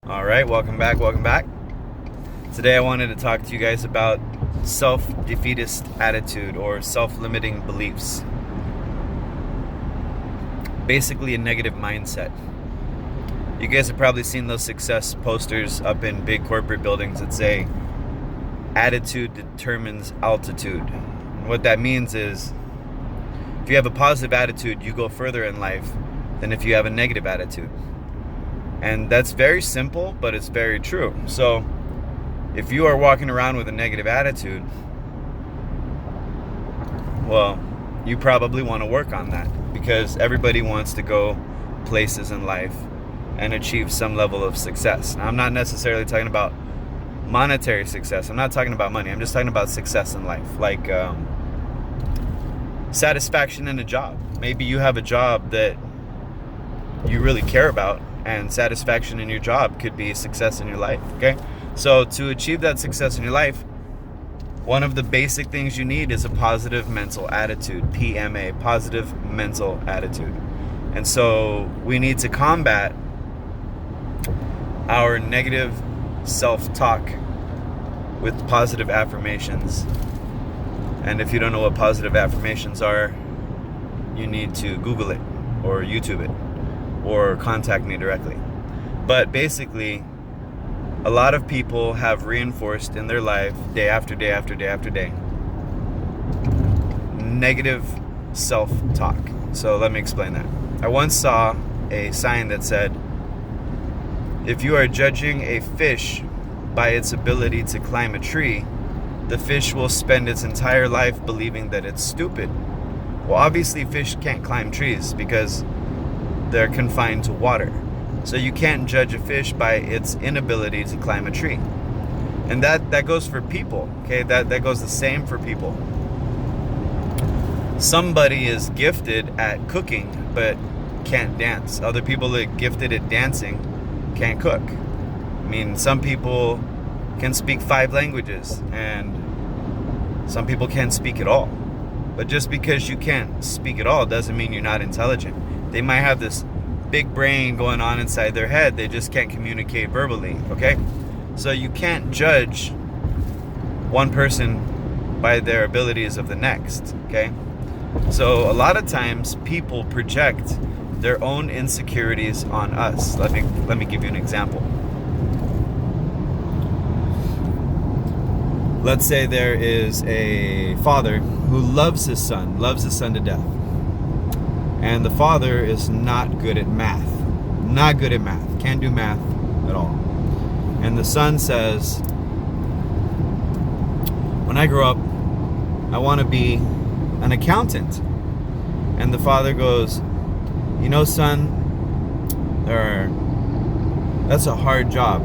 All right, welcome back. Today I wanted to talk to you guys about self-defeatist attitude or self-limiting beliefs. Basically a negative mindset. You guys have probably seen those success posters up in big corporate buildings that say attitude determines altitude. And what that means is if you have a positive attitude, you go further in life than if you have a negative attitude. And that's very simple, but it's very true. So if you are walking around with a negative attitude, well, you probably want to work on that, because everybody wants to go places in life and achieve some level of success. Now, I'm not necessarily talking about monetary success. I'm not talking about money. I'm just talking about success in life, like satisfaction in a job. Maybe you have a job that you really care about, and satisfaction in your job could be success in your life. Okay, so to achieve that success in your life, one of the basic things you need is a positive mental attitude. PMA, positive mental attitude. And so we need to combat our negative self-talk with positive affirmations. And if you don't know what positive affirmations are, you need to Google it or YouTube it or contact me directly. But basically, a lot of people have reinforced in their life, day after day after day after day, negative self-talk. So let me explain that. I once saw a sign that said, if you are judging a fish by its ability to climb a tree, the fish will spend its entire life believing that it's stupid. Well, obviously fish can't climb trees because they're confined to water. So you can't judge a fish by its inability to climb a tree. And that goes for people, okay? That goes the same for people. Somebody is gifted at cooking but can't dance. Other people that are gifted at dancing can't cook. I mean, some people can speak 5 languages and some people can't speak at all. But just because you can't speak at all doesn't mean you're not intelligent. They might have this big brain going on inside their head. They just can't communicate verbally, okay? So you can't judge one person by their abilities of the next, okay? So a lot of times people project their own insecurities on us. Let me give you an example. Let's say there is a father who loves his son to death. And the father is not good at math. Can't do math at all. And the son says, when I grow up, I want to be an accountant. And the father goes, you know, son, that's a hard job.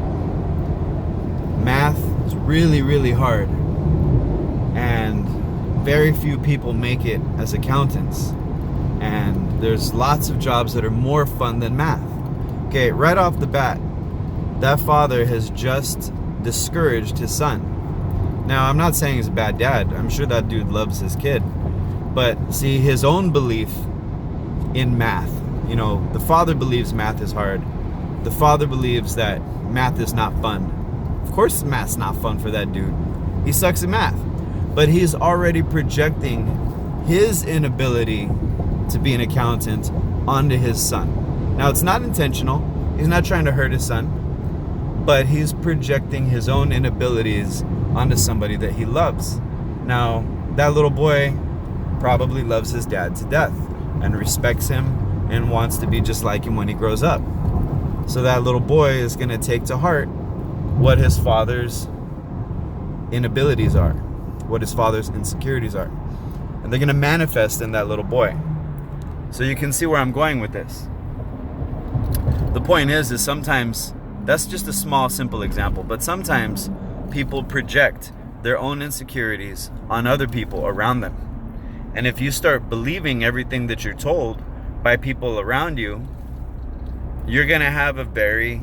Math is really, really hard. And very few people make it as accountants. And there's lots of jobs that are more fun than math. Okay, right off the bat, that father has just discouraged his son. Now, I'm not saying he's a bad dad. I'm sure that dude loves his kid. But see, his own belief in math. You know, the father believes math is hard. The father believes that math is not fun. Of course math's not fun for that dude. He sucks at math. But he's already projecting his inability to be an accountant onto his son. Now, it's not intentional. He's not trying to hurt his son, but he's projecting his own inabilities onto somebody that he loves. Now, that little boy probably loves his dad to death and respects him and wants to be just like him when he grows up. So that little boy is going to take to heart what his father's inabilities are, what his father's insecurities are. And they're going to manifest in that little boy. So you can see where I'm going with this. The point is sometimes, that's just a small, simple example, but sometimes people project their own insecurities on other people around them. And if you start believing everything that you're told by people around you, you're going to have a very,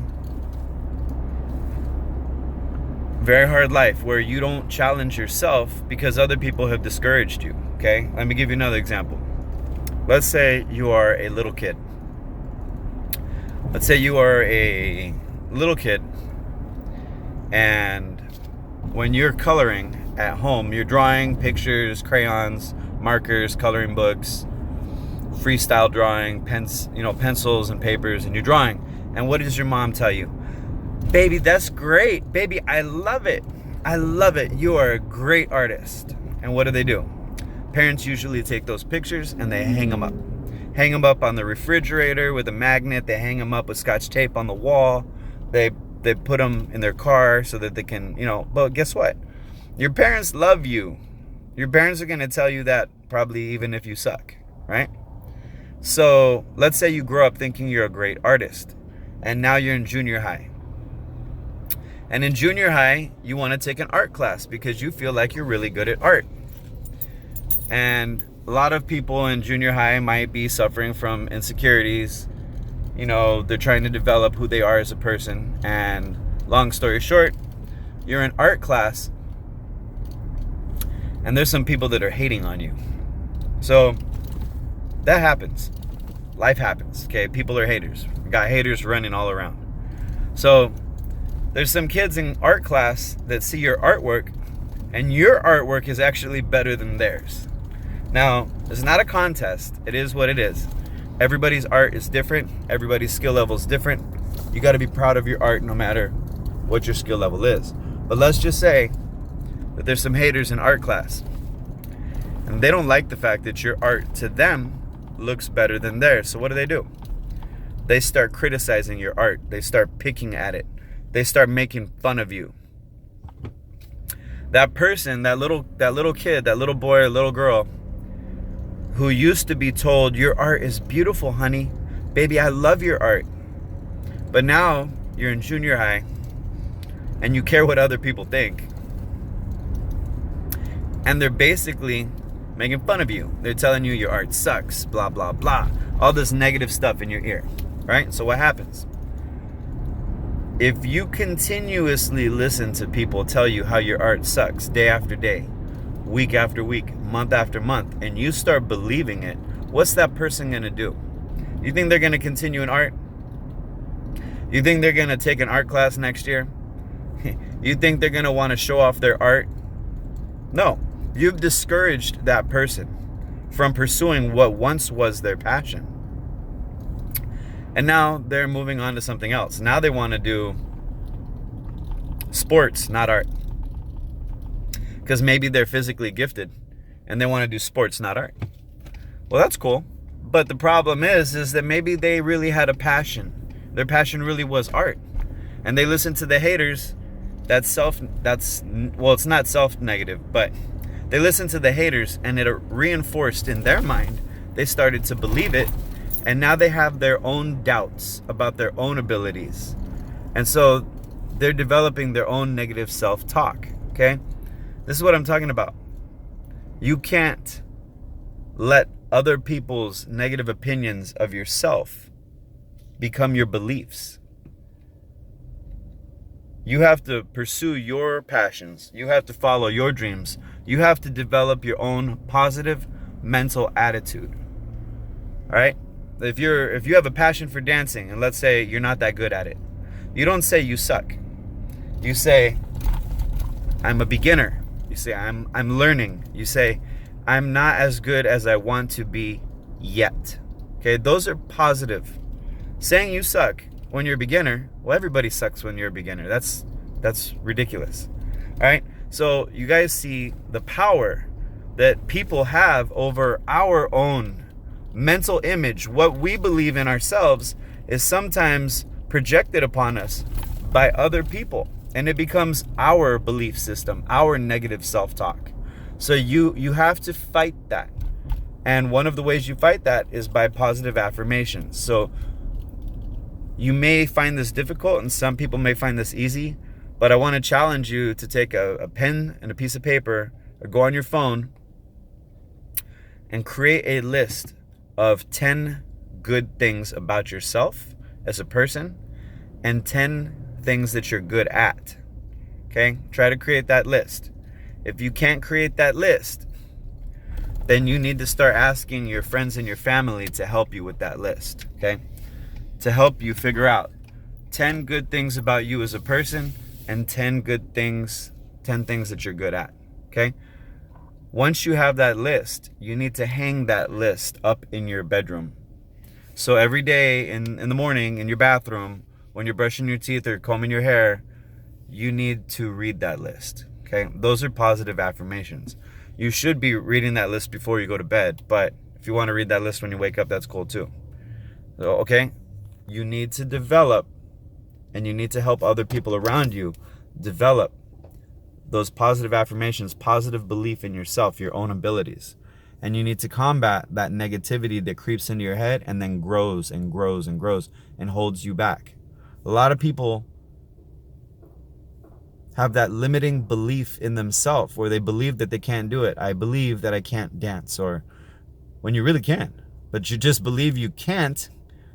very hard life where you don't challenge yourself because other people have discouraged you, okay? Let me give you another example. Let's say you are a little kid. Let's say you are a little kid, and when you're coloring at home, you're drawing pictures, crayons, markers, coloring books, freestyle drawing, pencils and papers, and you're drawing. And what does your mom tell you? Baby, that's great. Baby, I love it. I love it. You are a great artist. And what do? Parents usually take those pictures and they hang them up. Hang them up on the refrigerator with a magnet. They hang them up with Scotch tape on the wall. They put them in their car so that they can, but guess what? Your parents love you. Your parents are going to tell you that probably even if you suck, right? So let's say you grow up thinking you're a great artist, and now you're in junior high. And in junior high, you want to take an art class because you feel like you're really good at art. And a lot of people in junior high might be suffering from insecurities. They're trying to develop who they are as a person. And long story short, you're in art class, and there's some people that are hating on you. So that happens. Life happens, okay? People are haters. We got haters running all around. So there's some kids in art class that see your artwork, and your artwork is actually better than theirs. Now, it's not a contest. It is what it is. Everybody's art is different. Everybody's skill level is different. You got to be proud of your art no matter what your skill level is. But let's just say that there's some haters in art class, and they don't like the fact that your art to them looks better than theirs. So what do? They start criticizing your art. They start picking at it. They start making fun of you. That person, that little kid, that little boy or little girl who used to be told, your art is beautiful, honey. Baby, I love your art. But now you're in junior high and you care what other people think. And they're basically making fun of you. They're telling you your art sucks, blah, blah, blah. All this negative stuff in your ear, right? So what happens? If you continuously listen to people tell you how your art sucks day after day, week after week, month after month, and you start believing it, what's that person going to do? You think they're going to continue in art? You think they're going to take an art class next year? You think they're going to want to show off their art? No. You've discouraged that person from pursuing what once was their passion. And now they're moving on to something else. Now they want to do sports, not art. Because maybe they're physically gifted and they want to do sports, not art. Well, that's cool. But the problem is that maybe they really had a passion. Their passion really was art. And they listened to the haters. It's not self-negative, but they listened to the haters and it reinforced in their mind. They started to believe it. And now they have their own doubts about their own abilities. And so they're developing their own negative self-talk, okay? This is what I'm talking about. You can't let other people's negative opinions of yourself become your beliefs. You have to pursue your passions. You have to follow your dreams. You have to develop your own positive mental attitude. All right? If you have a passion for dancing, and let's say you're not that good at it, you don't say you suck. You say, I'm a beginner. You say, I'm learning. You say, I'm not as good as I want to be yet. Okay, those are positive. Saying you suck when you're a beginner, well, everybody sucks when you're a beginner. That's ridiculous. All right, so you guys see the power that people have over our own mental image. What we believe in ourselves is sometimes projected upon us by other people, and it becomes our belief system, our negative self-talk. So you have to fight that, and one of the ways you fight that is by positive affirmations. So you may find this difficult, and some people may find this easy, but I want to challenge you to take a pen and a piece of paper, or go on your phone and create a list of 10 good things about yourself as a person and 10 things that you're good at. Okay? Try to create that list. If you can't create that list, then you need to start asking your friends and your family to help you with that list. Okay? To help you figure out 10 good things about you as a person, and 10 things that you're good at. Okay? Once you have that list, you need to hang that list up in your bedroom. So every day in the morning in your bathroom, when you're brushing your teeth or combing your hair, you need to read that list. Okay? Those are positive affirmations. You should be reading that list before you go to bed, but if you want to read that list when you wake up, that's cool too. So, okay? You need to develop, and you need to help other people around you develop those positive affirmations, positive belief in yourself, your own abilities. And you need to combat that negativity that creeps into your head and then grows and grows and grows and holds you back. A lot of people have that limiting belief in themselves where they believe that they can't do it. I believe that I can't dance, or when you really can, but you just believe you can't,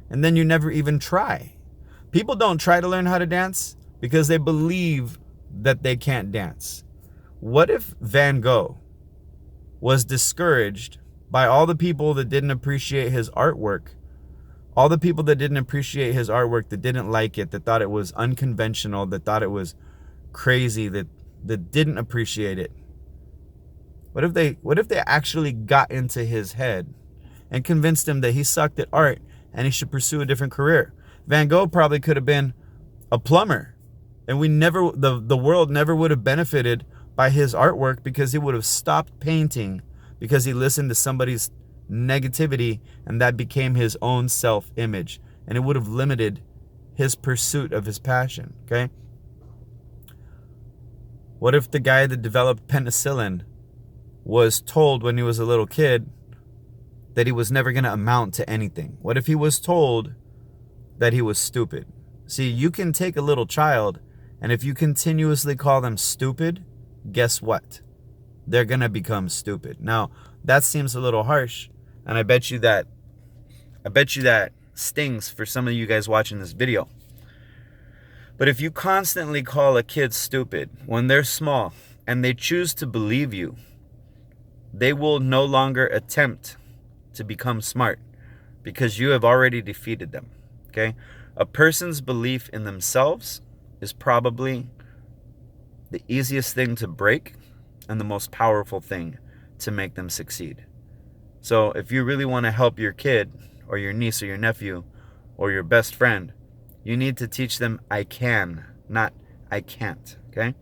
and then you never even try. People don't try to learn how to dance because they believe that they can't dance. What if Van Gogh was discouraged by all the people that didn't appreciate his artwork, all the people that didn't appreciate his artwork, that didn't like it, that thought it was unconventional, that thought it was crazy, that didn't appreciate it? What if they actually got into his head and convinced him that he sucked at art and he should pursue a different career? Van Gogh probably could have been a plumber, and the world never would have benefited by his artwork because he would have stopped painting because he listened to somebody's negativity, and that became his own self-image, and it would have limited his pursuit of his passion. Okay? What if the guy that developed penicillin was told when he was a little kid that he was never going to amount to anything? What if he was told that he was stupid? See, you can take a little child, and if you continuously call them stupid, guess what? They're going to become stupid. Now, that seems a little harsh, and I bet you that stings for some of you guys watching this video. But if you constantly call a kid stupid when they're small and they choose to believe you, they will no longer attempt to become smart because you have already defeated them. Okay? A person's belief in themselves is probably the easiest thing to break and the most powerful thing to make them succeed. So if you really want to help your kid or your niece or your nephew or your best friend, you need to teach them I can, not I can't. Okay?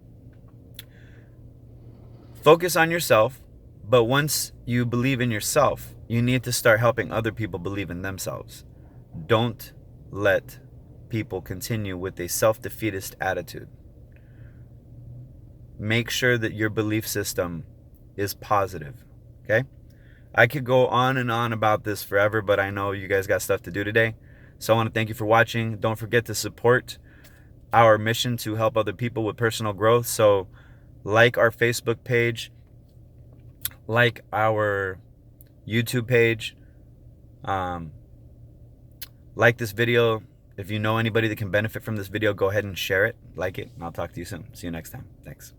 Focus on yourself, but once you believe in yourself, you need to start helping other people believe in themselves. Don't let people continue with a self-defeatist attitude. Make sure that your belief system is positive. Okay? I could go on and on about this forever, but I know you guys got stuff to do today. So I want to thank you for watching. Don't forget to support our mission to help other people with personal growth. So like our Facebook page, like our YouTube page, like this video. If you know anybody that can benefit from this video, go ahead and share it, like it, and I'll talk to you soon. See you next time. Thanks.